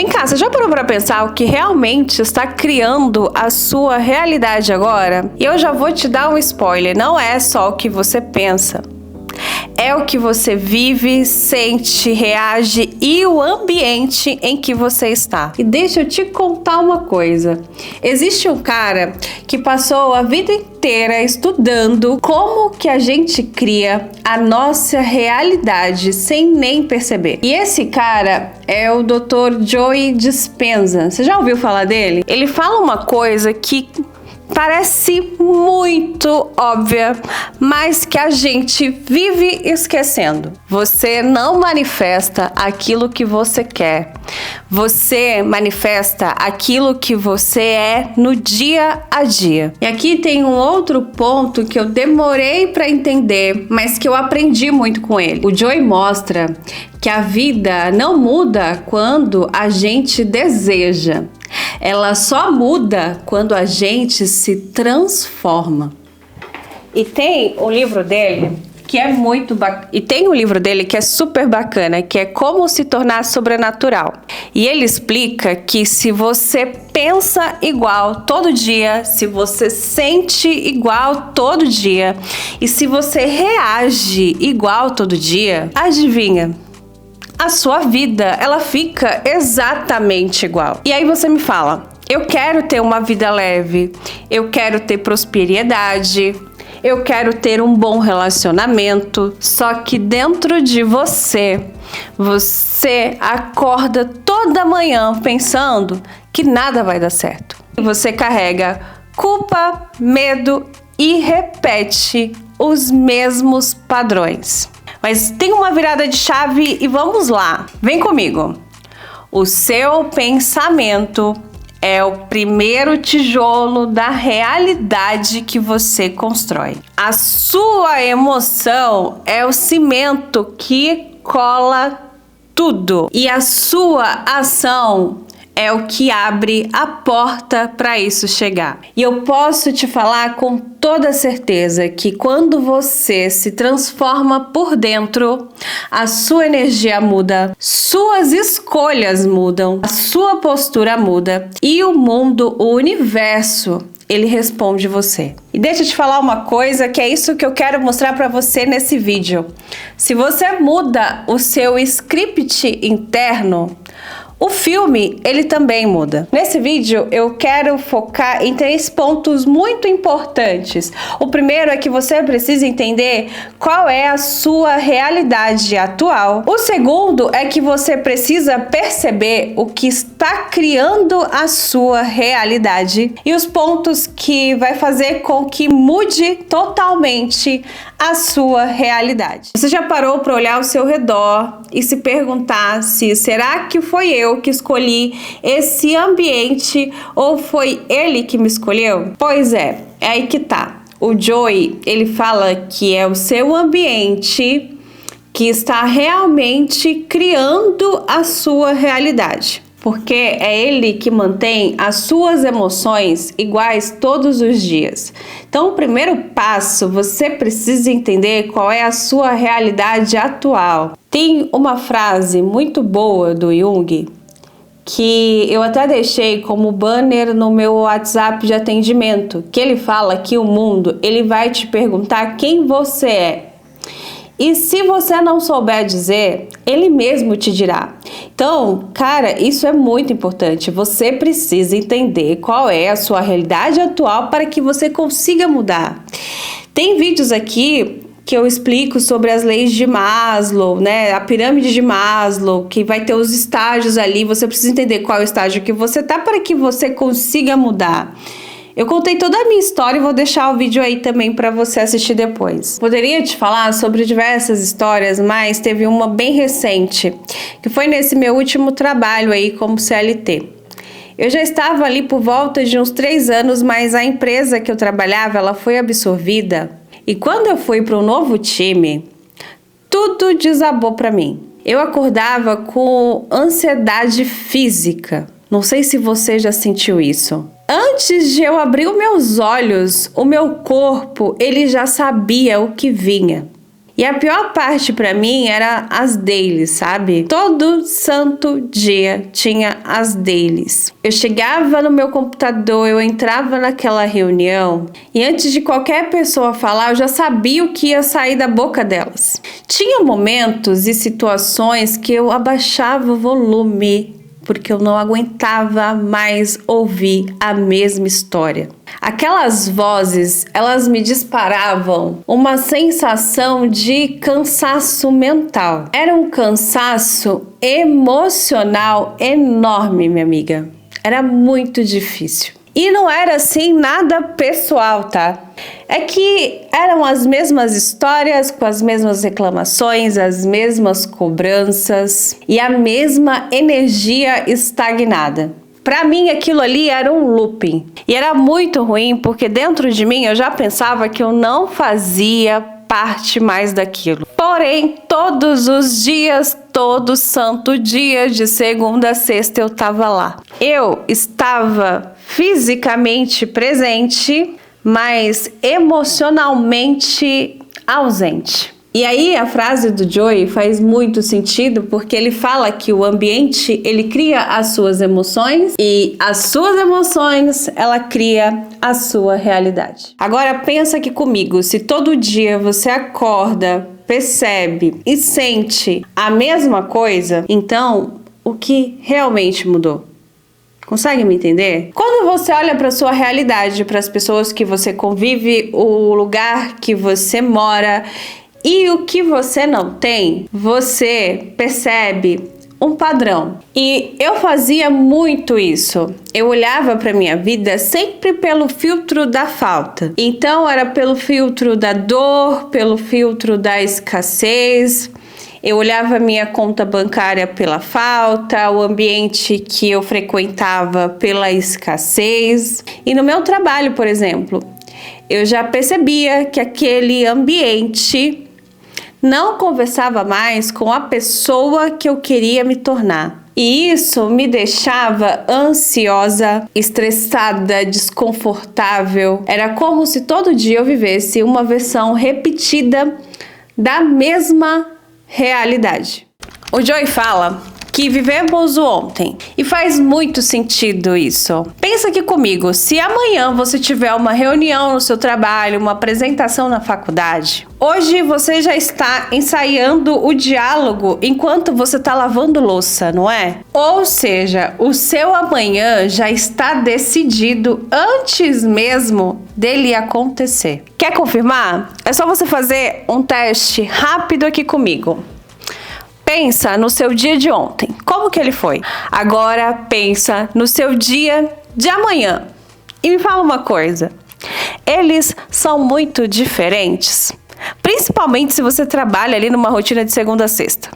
Vem cá, você já parou para pensar o que realmente está criando a sua realidade agora? E eu já vou te dar um spoiler, não é só o que você pensa. É o que você vive, sente, reage e o ambiente em que você está. E deixa eu te contar uma coisa. Existe um cara que passou a vida inteira estudando como que a gente cria a nossa realidade sem nem perceber. E esse cara é o Dr. Joe Dispenza. Você já ouviu falar dele? Ele fala uma coisa que parece muito óbvia, mas que a gente vive esquecendo. Você não manifesta aquilo que você quer. Você manifesta aquilo que você é no dia a dia. E aqui tem um outro ponto que eu demorei para entender, mas que eu aprendi muito com ele. O Joey mostra que a vida não muda quando a gente deseja. Ela só muda quando a gente se transforma. E tem o livro dele que é muito bacana. E tem um livro dele que é super bacana, que é Como se tornar sobrenatural. E ele explica que se você pensa igual todo dia, se você sente igual todo dia e se você reage igual todo dia, adivinha? A sua vida, ela fica exatamente igual. E aí você me fala, eu quero ter uma vida leve, eu quero ter prosperidade, eu quero ter um bom relacionamento, só que dentro de você, você acorda toda manhã pensando que nada vai dar certo. Você carrega culpa, medo e repete os mesmos padrões. Mas tem uma virada de chave e vamos lá. Vem comigo. O seu pensamento é o primeiro tijolo da realidade que você constrói. A sua emoção é o cimento que cola tudo. E a sua ação é o que abre a porta para isso chegar. E eu posso te falar com toda certeza que quando você se transforma por dentro, a sua energia muda, suas escolhas mudam, a sua postura muda e o mundo, o universo, ele responde você. E deixa eu te falar uma coisa, que é isso que eu quero mostrar para você nesse vídeo. Se você muda o seu script interno, o filme, ele também muda. Nesse vídeo, eu quero focar em 3 pontos muito importantes. O primeiro é que você precisa entender qual é a sua realidade atual. O segundo é que você precisa perceber o que está criando a sua realidade. E os pontos que vai fazer com que mude totalmente a sua realidade. Você já parou para olhar ao seu redor e se perguntar se será que foi eu que escolhi esse ambiente ou foi ele que me escolheu? Pois é aí que tá. O Joey, ele fala que é o seu ambiente que está realmente criando a sua realidade. Porque é ele que mantém as suas emoções iguais todos os dias. Então, o primeiro passo, você precisa entender qual é a sua realidade atual. Tem uma frase muito boa do Jung, que eu até deixei como banner no meu WhatsApp de atendimento, que ele fala que o mundo, ele vai te perguntar quem você é. E se você não souber dizer, ele mesmo te dirá. Então, cara, isso é muito importante. Você precisa entender qual é a sua realidade atual para que você consiga mudar. Tem vídeos aqui que eu explico sobre as leis de Maslow, né? A pirâmide de Maslow, que vai ter os estágios ali. Você precisa entender qual é o estágio que você tá para que você consiga mudar. Eu contei toda a minha história e vou deixar o vídeo aí também para você assistir depois. Poderia te falar sobre diversas histórias, mas teve uma bem recente, que foi nesse meu último trabalho aí como CLT. Eu já estava ali por volta de uns 3 anos, mas a empresa que eu trabalhava, ela foi absorvida. E quando eu fui para um novo time, tudo desabou para mim. Eu acordava com ansiedade física. Não sei se você já sentiu isso. Antes de eu abrir os meus olhos, o meu corpo, ele já sabia o que vinha. E a pior parte pra mim era as dailies, sabe? Todo santo dia tinha as dailies. Eu chegava no meu computador, eu entrava naquela reunião e antes de qualquer pessoa falar, eu já sabia o que ia sair da boca delas. Tinha momentos e situações que eu abaixava o volume porque eu não aguentava mais ouvir a mesma história. Aquelas vozes, elas me disparavam uma sensação de cansaço mental. Era um cansaço emocional enorme, minha amiga. Era muito difícil. E não era assim nada pessoal, tá? É que eram as mesmas histórias, com as mesmas reclamações, as mesmas cobranças e a mesma energia estagnada. Para mim aquilo ali era um looping. E era muito ruim porque dentro de mim eu já pensava que eu não fazia parte mais daquilo. Porém, todos os dias, todo santo dia, de segunda a sexta, eu estava lá. Eu estava fisicamente presente, mas emocionalmente ausente. E aí a frase do Joey faz muito sentido porque ele fala que o ambiente ele cria as suas emoções e as suas emoções ela cria a sua realidade. Agora pensa aqui comigo, se todo dia você acorda, percebe e sente a mesma coisa, então o que realmente mudou? Consegue me entender? Quando você olha para sua realidade, para as pessoas que você convive, o lugar que você mora e o que você não tem, você percebe um padrão. E eu fazia muito isso. Eu olhava para minha vida sempre pelo filtro da falta. Então era pelo filtro da dor, pelo filtro da escassez. Eu olhava minha conta bancária pela falta, o ambiente que eu frequentava pela escassez. E no meu trabalho, por exemplo, eu já percebia que aquele ambiente não conversava mais com a pessoa que eu queria me tornar. E isso me deixava ansiosa, estressada, desconfortável. Era como se todo dia eu vivesse uma versão repetida da mesma realidade. O Joey fala que vivemos o ontem e faz muito sentido isso. Pensa aqui comigo, se amanhã você tiver uma reunião no seu trabalho, uma apresentação na faculdade, hoje você já está ensaiando o diálogo enquanto você está lavando louça, não é? Ou seja, o seu amanhã já está decidido antes mesmo dele acontecer. Quer confirmar? É só você fazer um teste rápido aqui comigo. Pensa no seu dia de ontem, como que ele foi? Agora pensa no seu dia de amanhã. E me fala uma coisa, eles são muito diferentes? Principalmente se você trabalha ali numa rotina de segunda a sexta.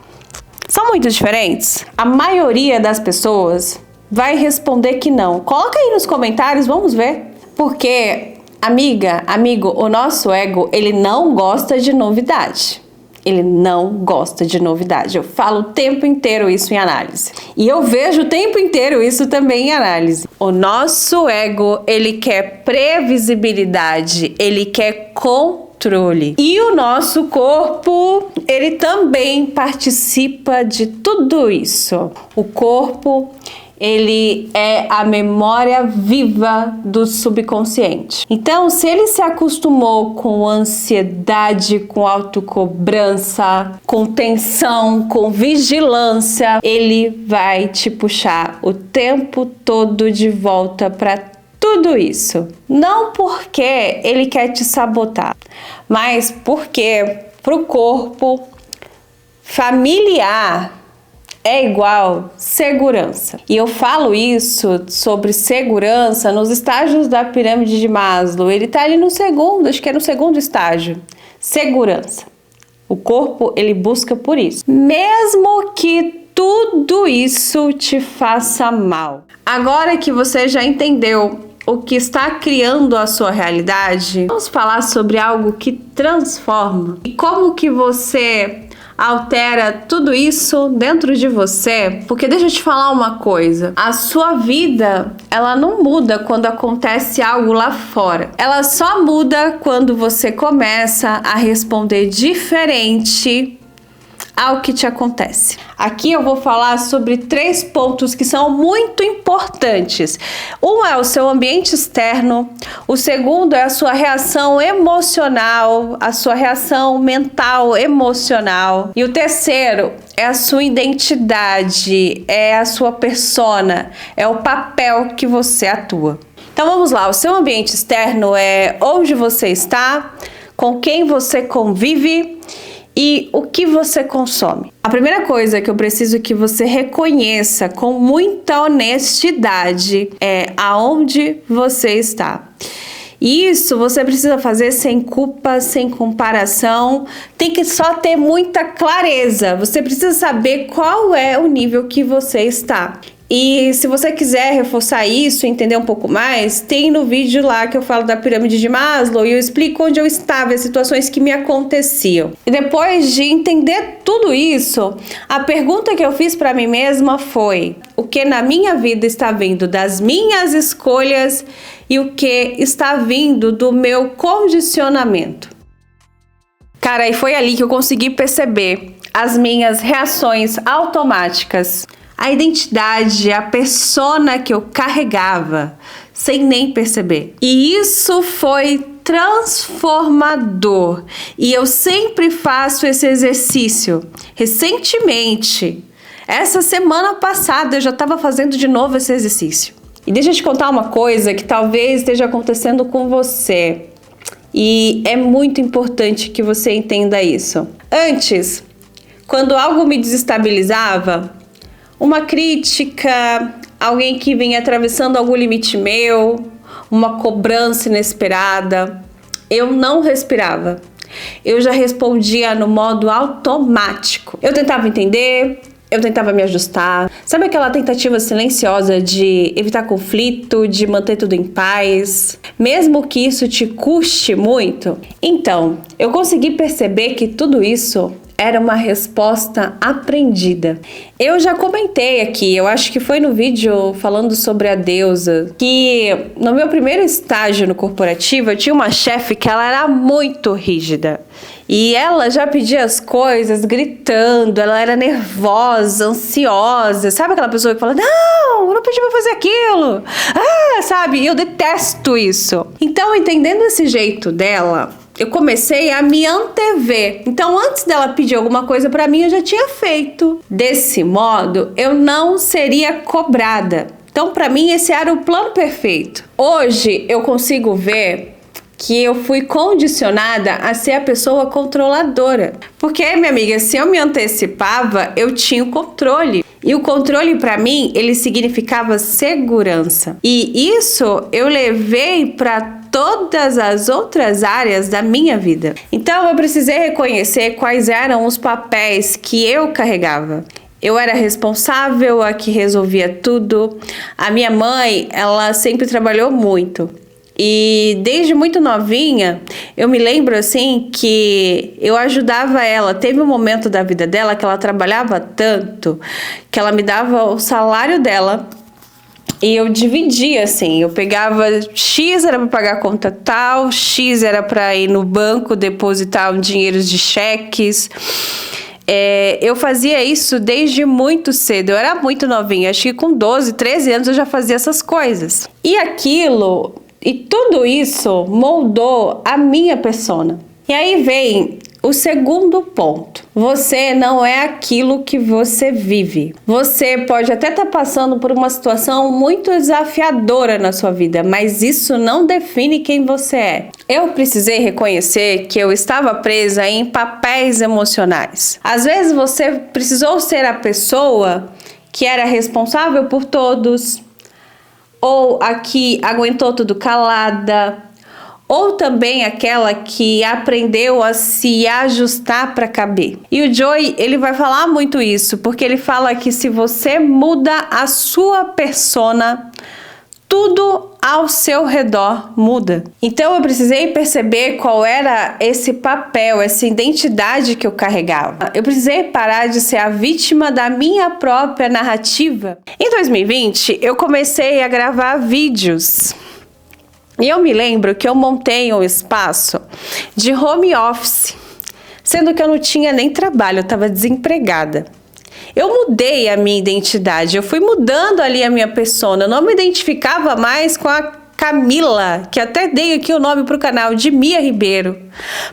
São muito diferentes? A maioria das pessoas vai responder que não. Coloca aí nos comentários, vamos ver. Porque, amiga, amigo, o nosso ego, ele não gosta de novidade. Ele não gosta de novidade. Eu falo o tempo inteiro isso em análise. E eu vejo o tempo inteiro isso também em análise. O nosso ego, ele quer previsibilidade, ele quer controle. E o nosso corpo, ele também participa de tudo isso. O corpo, ele é a memória viva do subconsciente. Então, se ele se acostumou com ansiedade, com autocobrança, com tensão, com vigilância, ele vai te puxar o tempo todo de volta para tudo isso. Não porque ele quer te sabotar, mas porque para o corpo familiar é igual segurança. E eu falo isso sobre segurança nos estágios da pirâmide de Maslow. Ele tá ali no segundo, acho que é no segundo estágio. Segurança. O corpo, ele busca por isso. Mesmo que tudo isso te faça mal. Agora que você já entendeu o que está criando a sua realidade, vamos falar sobre algo que transforma. E como que você altera tudo isso dentro de você, porque deixa eu te falar uma coisa, a sua vida, ela não muda quando acontece algo lá fora, ela só muda quando você começa a responder diferente ao que te acontece. Aqui eu vou falar sobre 3 pontos que são muito importantes. Um é o seu ambiente externo, o segundo é a sua reação emocional, a sua reação mental emocional, e o terceiro é a sua identidade, é a sua persona, é o papel que você atua. Então vamos lá, o seu ambiente externo é onde você está, com quem você convive e o que você consome. A primeira coisa que eu preciso que você reconheça com muita honestidade é aonde você está. E isso você precisa fazer sem culpa, sem comparação, tem que só ter muita clareza. Você precisa saber qual é o nível que você está. E se você quiser reforçar isso, entender um pouco mais, tem no vídeo lá que eu falo da pirâmide de Maslow e eu explico onde eu estava, as situações que me aconteciam. E depois de entender tudo isso, a pergunta que eu fiz para mim mesma foi: o que na minha vida está vindo das minhas escolhas e o que está vindo do meu condicionamento? Cara, e foi ali que eu consegui perceber as minhas reações automáticas, a identidade, a persona que eu carregava, sem nem perceber. E isso foi transformador. E eu sempre faço esse exercício. Recentemente, essa semana passada, eu já estava fazendo de novo esse exercício. E deixa eu te contar uma coisa que talvez esteja acontecendo com você. E é muito importante que você entenda isso. Antes, quando algo me desestabilizava, uma crítica, alguém que vinha atravessando algum limite meu, uma cobrança inesperada, eu não respirava. Eu já respondia no modo automático. Eu tentava entender, eu tentava me ajustar. Sabe aquela tentativa silenciosa de evitar conflito, de manter tudo em paz, mesmo que isso te custe muito? Então, eu consegui perceber que tudo isso era uma resposta aprendida. Eu já comentei aqui, eu acho que foi no vídeo falando sobre a deusa, que no meu primeiro estágio no corporativo eu tinha uma chefe que ela era muito rígida. E ela já pedia as coisas gritando, ela era nervosa, ansiosa. Sabe aquela pessoa que fala, não, eu não pedi pra fazer aquilo. Sabe? Eu detesto isso. Então, entendendo esse jeito dela, eu comecei a me antever. Então, antes dela pedir alguma coisa pra mim, eu já tinha feito. Desse modo, eu não seria cobrada. Então, pra mim, esse era o plano perfeito. Hoje, eu consigo ver que eu fui condicionada a ser a pessoa controladora. Porque, minha amiga, se eu me antecipava, eu tinha o controle. E o controle, para mim, ele significava segurança. E isso eu levei para todas as outras áreas da minha vida. Então, eu precisei reconhecer quais eram os papéis que eu carregava. Eu era responsável, a que resolvia tudo. A minha mãe, ela sempre trabalhou muito. E desde muito novinha, eu me lembro assim que eu ajudava ela. Teve um momento da vida dela que ela trabalhava tanto que ela me dava o salário dela e eu dividia assim. Eu pegava X era para pagar a conta tal, X era para ir no banco depositar um dinheiro de cheques. Eu fazia isso desde muito cedo, eu era muito novinha, acho que com 12, 13 anos eu já fazia essas coisas. E tudo isso moldou a minha persona. E aí vem o segundo ponto. Você não é aquilo que você vive. Você pode até estar passando por uma situação muito desafiadora na sua vida, mas isso não define quem você é. Eu precisei reconhecer que eu estava presa em papéis emocionais. Às vezes você precisou ser a pessoa que era responsável por todos, ou a que aguentou tudo calada, ou também aquela que aprendeu a se ajustar para caber. E o Joy, ele vai falar muito isso, porque ele fala que se você muda a sua persona, tudo ao seu redor muda. Então eu precisei perceber qual era esse papel, essa identidade que eu carregava. Eu precisei parar de ser a vítima da minha própria narrativa. Em 2020, eu comecei a gravar vídeos. E eu me lembro que eu montei um espaço de home office, sendo que eu não tinha nem trabalho, eu estava desempregada. Eu mudei a minha identidade, eu fui mudando ali a minha persona, eu não me identificava mais com a Camila, que até dei aqui o nome para o canal, de Mia Ribeiro,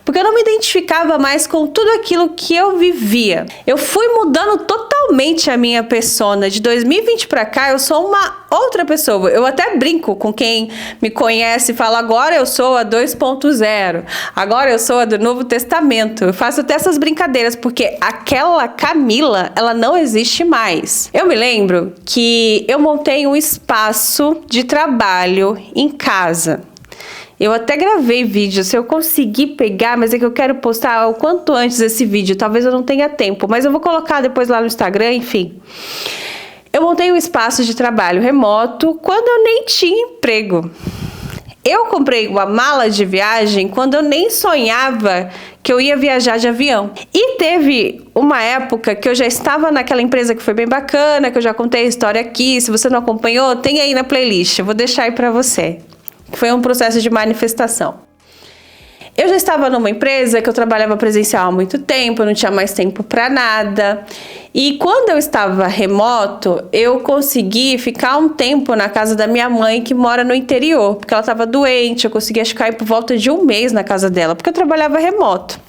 porque eu não me identificava mais com tudo aquilo que eu vivia. Eu fui mudando totalmente a minha persona. De 2020 para cá, eu sou uma outra pessoa. Eu até brinco com quem me conhece e falo, agora eu sou a 2.0, agora eu sou a do Novo Testamento. Eu faço até essas brincadeiras, porque aquela Camila, ela não existe mais. Eu me lembro que eu montei um espaço de trabalho em casa. Eu até gravei vídeo, se eu conseguir pegar, mas é que eu quero postar o quanto antes esse vídeo, talvez eu não tenha tempo, mas eu vou colocar depois lá no Instagram, enfim. Eu montei um espaço de trabalho remoto quando eu nem tinha emprego. Eu comprei uma mala de viagem quando eu nem sonhava que eu ia viajar de avião. E teve uma época que eu já estava naquela empresa que foi bem bacana, que eu já contei a história aqui. Se você não acompanhou, tem aí na playlist. Eu vou deixar aí pra você. Foi um processo de manifestação. Eu já estava numa empresa que eu trabalhava presencial há muito tempo, eu não tinha mais tempo para nada. E quando eu estava remoto, eu consegui ficar um tempo na casa da minha mãe, que mora no interior, porque ela estava doente. Eu conseguia ficar por volta de um mês na casa dela, porque eu trabalhava remoto.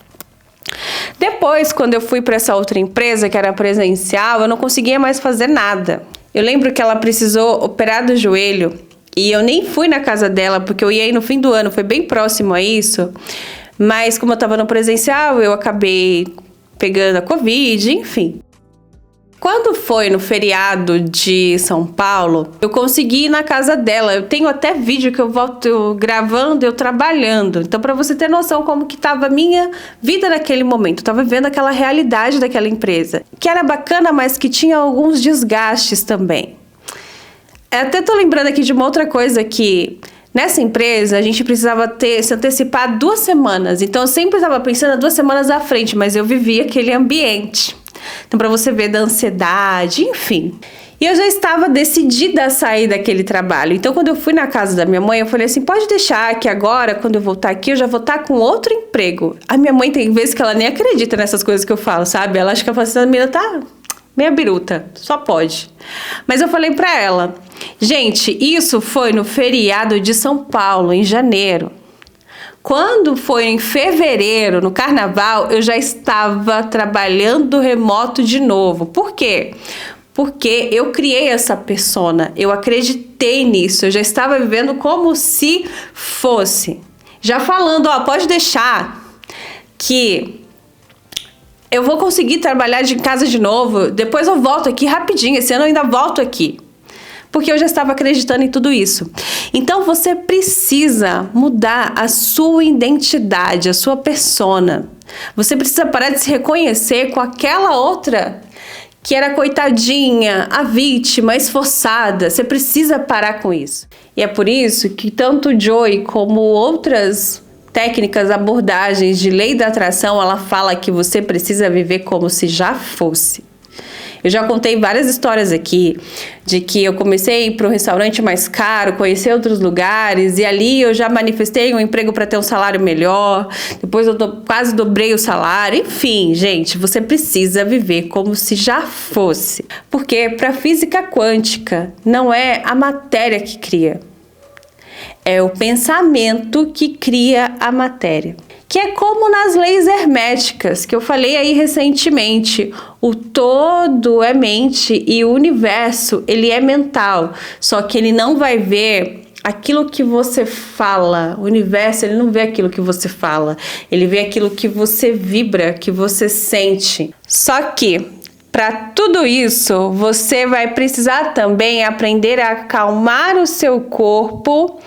Depois, quando eu fui para essa outra empresa, que era presencial, eu não conseguia mais fazer nada. Eu lembro que ela precisou operar do joelho. E eu nem fui na casa dela, porque eu ia ir no fim do ano, foi bem próximo a isso. Mas como eu estava no presencial, eu acabei pegando a Covid, enfim. Quando foi no feriado de São Paulo, eu consegui ir na casa dela. Eu tenho até vídeo que eu volto gravando, eu trabalhando. Então, para você ter noção como que estava a minha vida naquele momento. Eu estava vivendo aquela realidade daquela empresa, que era bacana, mas que tinha alguns desgastes também. Até tô lembrando aqui de uma outra coisa, que nessa empresa a gente precisava se antecipar 2 semanas. Então eu sempre estava pensando 2 semanas à frente, mas eu vivia aquele ambiente. Então, para você ver da ansiedade, enfim. E eu já estava decidida a sair daquele trabalho. Então, quando eu fui na casa da minha mãe, eu falei assim, pode deixar que agora, quando eu voltar aqui, eu já vou estar com outro emprego. A minha mãe tem vezes que ela nem acredita nessas coisas que eu falo, sabe? Ela acha que eu falo assim, a menina tá meia biruta, só pode. Mas eu falei pra ela, gente, isso foi no feriado de São Paulo, em janeiro. Quando foi em fevereiro, no carnaval, eu já estava trabalhando remoto de novo. Por quê? Porque eu criei essa persona, eu acreditei nisso, eu já estava vivendo como se fosse. Já falando, ó, pode deixar que eu vou conseguir trabalhar de casa de novo, depois eu volto aqui rapidinho, esse ano eu ainda volto aqui. Porque eu já estava acreditando em tudo isso. Então você precisa mudar a sua identidade, a sua persona. Você precisa parar de se reconhecer com aquela outra que era coitadinha, a vítima, esforçada. Você precisa parar com isso. E é por isso que tanto o Joy como outras técnicas, abordagens de lei da atração, ela fala que você precisa viver como se já fosse. Eu já contei várias histórias aqui de que eu comecei a ir para um restaurante mais caro, conhecer outros lugares, e ali eu já manifestei um emprego para ter um salário melhor, depois eu quase dobrei o salário. Enfim, gente, você precisa viver como se já fosse. Porque para a física quântica não é a matéria que cria, é o pensamento que cria a matéria. Que é como nas leis herméticas, que eu falei aí recentemente. O todo é mente e o universo, ele é mental. Só que ele não vai ver aquilo que você fala. O universo, ele não vê aquilo que você fala. Ele vê aquilo que você vibra, que você sente. Só que, para tudo isso, você vai precisar também aprender a acalmar o seu corpo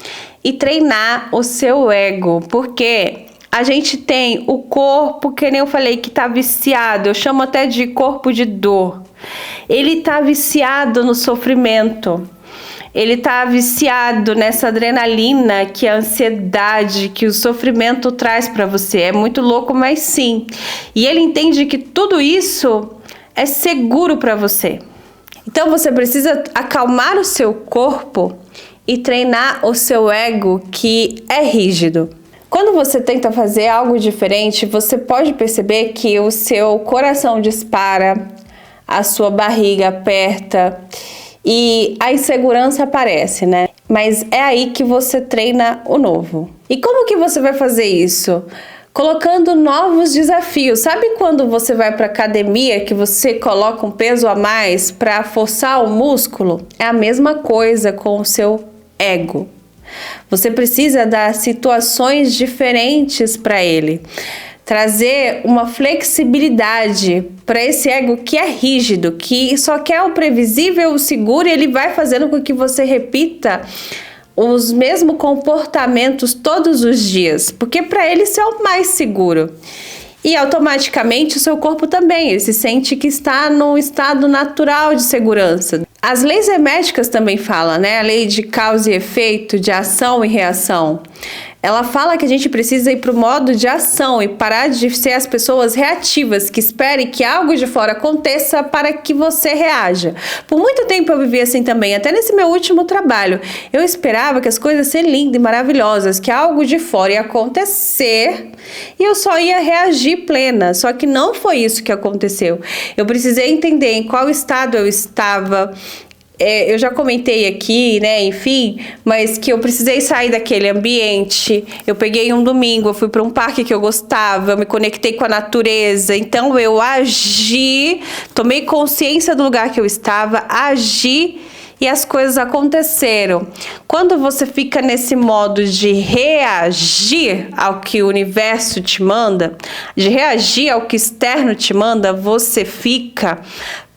e treinar o seu ego. Porque a gente tem o corpo, que nem eu falei, que tá viciado. Eu chamo até de corpo de dor. Ele tá viciado no sofrimento. Ele tá viciado nessa adrenalina que a ansiedade, que o sofrimento traz para você. É muito louco, mas sim. E ele entende que tudo isso é seguro para você. Então você precisa acalmar o seu corpo e treinar o seu ego, que é rígido. Quando você tenta fazer algo diferente, você pode perceber que o seu coração dispara, a sua barriga aperta e a insegurança aparece, né? Mas é aí que você treina o novo. E como que você vai fazer isso? Colocando novos desafios. Sabe quando você vai para academia que você coloca um peso a mais para forçar o músculo? É a mesma coisa com o seu ego. Você precisa dar situações diferentes para ele. Trazer uma flexibilidade para esse ego que é rígido, que só quer o previsível, o seguro, e ele vai fazendo com que você repita os mesmos comportamentos todos os dias, porque para ele isso é o mais seguro. E automaticamente o seu corpo também, ele se sente que está num estado natural de segurança. As leis herméticas também falam, né? A lei de causa e efeito, de ação e reação. Ela fala que a gente precisa ir para o modo de ação e parar de ser as pessoas reativas, que esperem que algo de fora aconteça para que você reaja. Por muito tempo eu vivi assim também, até nesse meu último trabalho. Eu esperava que as coisas fossem lindas e maravilhosas, que algo de fora ia acontecer e eu só ia reagir plena. Só que não foi isso que aconteceu. Eu precisei entender em qual estado eu estava. Eu já comentei aqui, né, enfim, mas que eu precisei sair daquele ambiente. Eu peguei um domingo, eu fui para um parque que eu gostava, eu me conectei com a natureza, então eu agi, tomei consciência do lugar que eu estava, agi e as coisas aconteceram. Quando você fica nesse modo de reagir ao que o universo te manda, de reagir ao que o externo te manda, você fica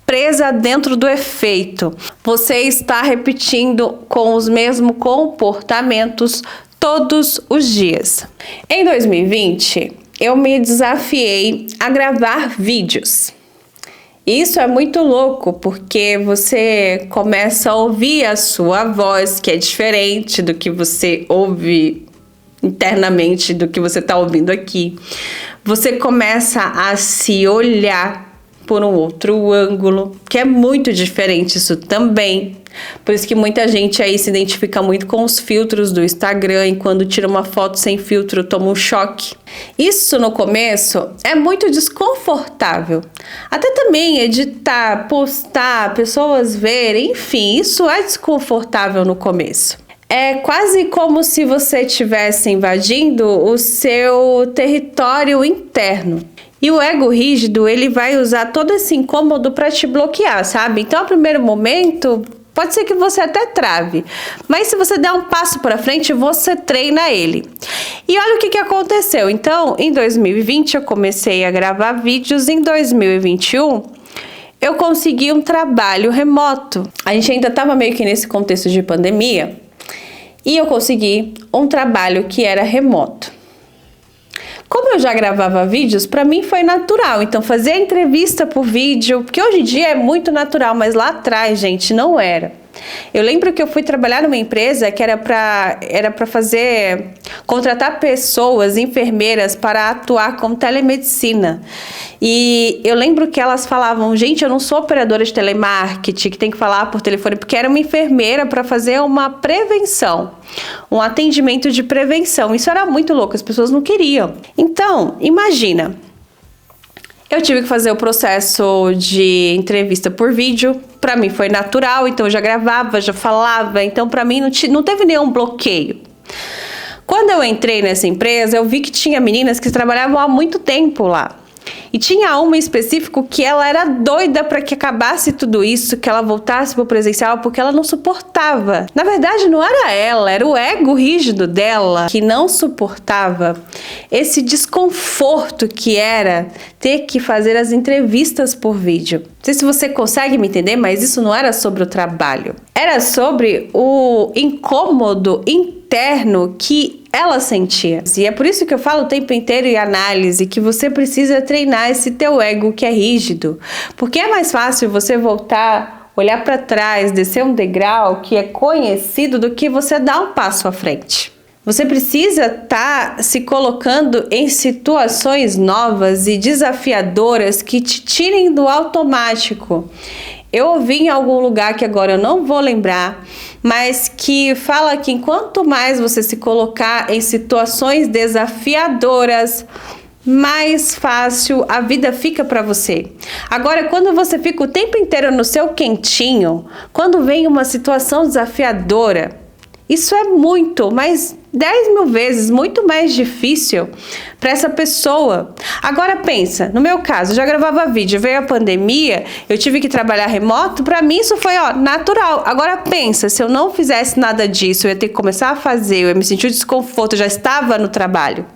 presa dentro do efeito. Você está repetindo com os mesmos comportamentos todos os dias. Em 2020, eu me desafiei a gravar vídeos. Isso é muito louco, porque você começa a ouvir a sua voz, que é diferente do que você ouve internamente, do que você está ouvindo aqui. Você começa a se olhar por um outro ângulo, que é muito diferente isso também. Por isso que muita gente aí se identifica muito com os filtros do Instagram e quando tira uma foto sem filtro toma um choque. Isso no começo é muito desconfortável. Até também editar, postar, pessoas verem, enfim, isso é desconfortável no começo. É quase como se você estivesse invadindo o seu território interno. E o ego rígido, ele vai usar todo esse incômodo para te bloquear, sabe? Então, ao primeiro momento, pode ser que você até trave. Mas se você der um passo para frente, você treina ele. E olha o que aconteceu. Então, em 2020, eu comecei a gravar vídeos. Em 2021, eu consegui um trabalho remoto. A gente ainda estava meio que nesse contexto de pandemia. E eu consegui um trabalho que era remoto. Como eu já gravava vídeos, para mim foi natural. Então, fazer a entrevista por vídeo, porque hoje em dia é muito natural, mas lá atrás, gente, não era. Eu lembro que eu fui trabalhar numa empresa que era para contratar pessoas, enfermeiras, para atuar com telemedicina. E eu lembro que elas falavam, gente, eu não sou operadora de telemarketing, que tem que falar por telefone, porque era uma enfermeira para fazer uma prevenção, um atendimento de prevenção. Isso era muito louco, as pessoas não queriam. Então, imagina, eu tive que fazer o processo de entrevista por vídeo. Para mim foi natural, então eu já gravava, já falava, então para mim não teve nenhum bloqueio. Quando eu entrei nessa empresa, eu vi que tinha meninas que trabalhavam há muito tempo lá. E tinha uma em específico que ela era doida para que acabasse tudo isso, que ela voltasse para o presencial, porque ela não suportava. Na verdade, não era ela, era o ego rígido dela que não suportava esse desconforto que era ter que fazer as entrevistas por vídeo. Não sei se você consegue me entender, mas isso não era sobre o trabalho. Era sobre o incômodo interno que ela sentia. E é por isso que eu falo o tempo inteiro em análise que você precisa treinar esse teu ego que é rígido. Porque é mais fácil você voltar olhar para trás, descer um degrau que é conhecido, do que você dar um passo à frente. Você precisa estar se colocando em situações novas e desafiadoras que te tirem do automático. Eu ouvi em algum lugar, que agora eu não vou lembrar, mas que fala que enquanto mais você se colocar em situações desafiadoras, mais fácil a vida fica para você. Agora, quando você fica o tempo inteiro no seu quentinho, quando vem uma situação desafiadora, isso é muito, mas 10 mil vezes muito mais difícil para essa pessoa. Agora pensa, no meu caso, eu já gravava vídeo, veio a pandemia, eu tive que trabalhar remoto, para mim isso foi natural. Agora pensa, se eu não fizesse nada disso, eu ia ter que começar a fazer, eu ia me sentir um desconforto, eu já estava no trabalho.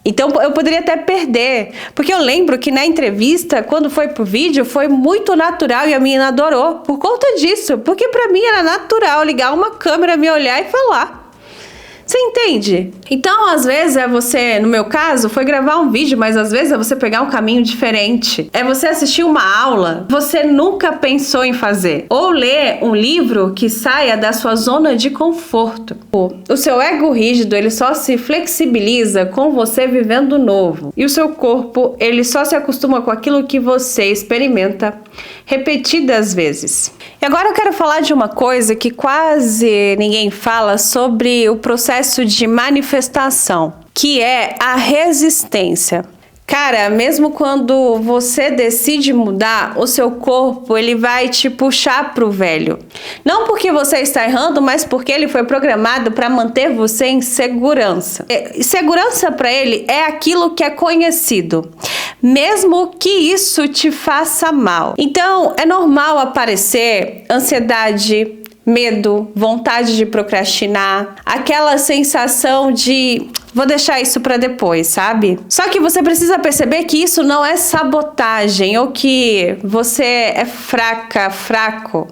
Então eu poderia até perder, porque eu lembro que na entrevista, quando foi pro vídeo, foi muito natural e a menina adorou por conta disso, porque para mim era natural ligar uma câmera, me olhar e falar. Você entende? Então, às vezes, no meu caso, foi gravar um vídeo, mas às vezes é você pegar um caminho diferente. É você assistir uma aula que você nunca pensou em fazer. Ou ler um livro que saia da sua zona de conforto. O seu ego rígido, ele só se flexibiliza com você vivendo novo. E o seu corpo, ele só se acostuma com aquilo que você experimenta repetidas vezes. E agora eu quero falar de uma coisa que quase ninguém fala sobre o processo de manifestação, que é a resistência. Cara, mesmo quando você decide mudar, o seu corpo, ele vai te puxar pro velho. Não porque você está errando, mas porque ele foi programado para manter você em segurança. Segurança para ele é aquilo que é conhecido, mesmo que isso te faça mal. Então, é normal aparecer ansiedade, medo, vontade de procrastinar, aquela sensação de vou deixar isso para depois, sabe? Só que você precisa perceber que isso não é sabotagem ou que você é fraco.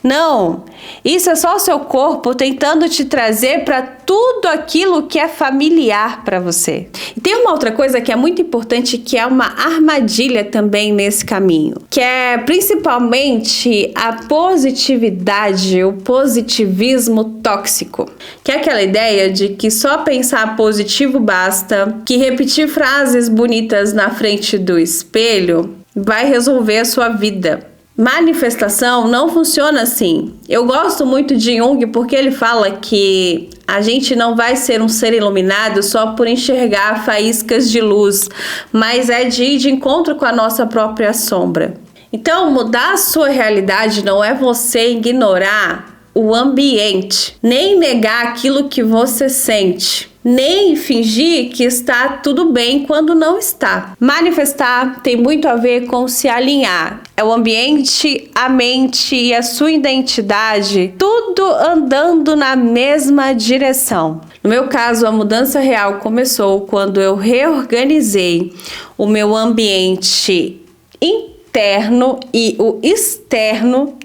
Não, isso é só o seu corpo tentando te trazer para tudo aquilo que é familiar para você. E tem uma outra coisa que é muito importante, que é uma armadilha também nesse caminho, que é principalmente a positividade, o positivismo tóxico, que é aquela ideia de que só pensar positivo basta, que repetir frases bonitas na frente do espelho vai resolver a sua vida. Manifestação não funciona assim. Eu gosto muito de Jung porque ele fala que a gente não vai ser um ser iluminado só por enxergar faíscas de luz, mas é de ir de encontro com a nossa própria sombra. Então, mudar a sua realidade não é você ignorar o ambiente, nem negar aquilo que você sente, nem fingir que está tudo bem quando não está. Manifestar tem muito a ver com se alinhar. É o ambiente, a mente e a sua identidade, tudo andando na mesma direção. No meu caso, a mudança real começou quando eu reorganizei o meu ambiente interno e o externo,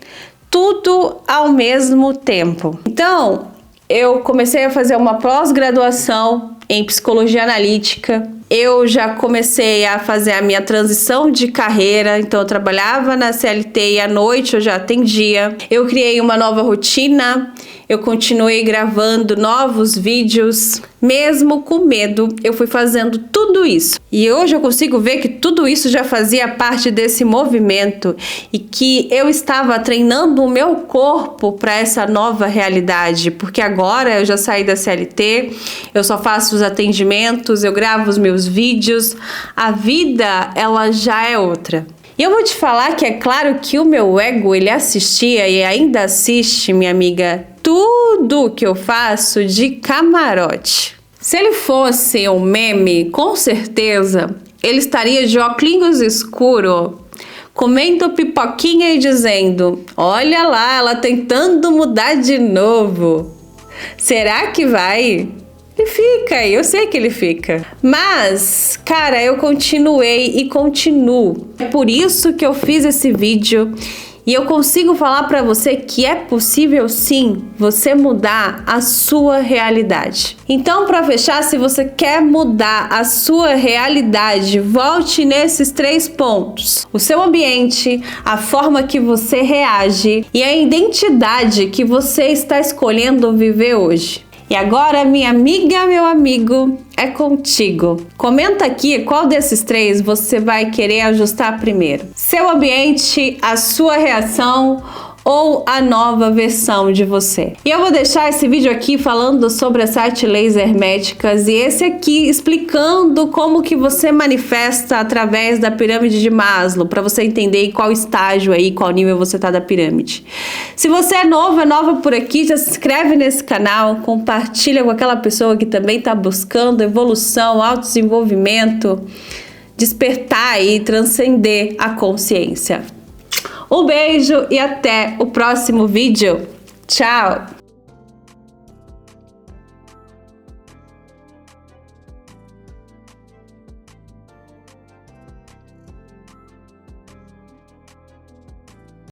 tudo ao mesmo tempo. Então, eu comecei a fazer uma pós-graduação em psicologia analítica. Eu já comecei a fazer a minha transição de carreira, então eu trabalhava na CLT e à noite eu já atendia. Eu criei uma nova rotina, eu continuei gravando novos vídeos, mesmo com medo, eu fui fazendo tudo isso. E hoje eu consigo ver que tudo isso já fazia parte desse movimento e que eu estava treinando o meu corpo para essa nova realidade, porque agora eu já saí da CLT, eu só faço os atendimentos, eu gravo os meus vídeos, a vida ela já é outra. E eu vou te falar que é claro que o meu ego, ele assistia e ainda assiste, minha amiga, tudo que eu faço de camarote. Se ele fosse um meme, com certeza, ele estaria de óculos escuro, comendo pipoquinha e dizendo, olha lá, ela tentando mudar de novo. Será que vai? Ele fica, eu sei que ele fica. Mas, cara, eu continuei e continuo. É por isso que eu fiz esse vídeo E eu consigo falar para você que é possível sim você mudar a sua realidade. Então, para fechar, se você quer mudar a sua realidade, volte nesses 3 pontos: o seu ambiente, a forma que você reage e a identidade que você está escolhendo viver hoje. E agora, minha amiga, meu amigo, é contigo. Comenta aqui qual desses 3 você vai querer ajustar primeiro: seu ambiente, a sua reação ou a nova versão de você. E eu vou deixar esse vídeo aqui falando sobre as 7 leis herméticas e esse aqui explicando como que você manifesta através da pirâmide de Maslow, para você entender em qual estágio aí, qual nível você tá da pirâmide. Se você é nova por aqui, já se inscreve nesse canal, compartilha com aquela pessoa que também tá buscando evolução, autodesenvolvimento, despertar e transcender a consciência. Um beijo e até o próximo vídeo. Tchau!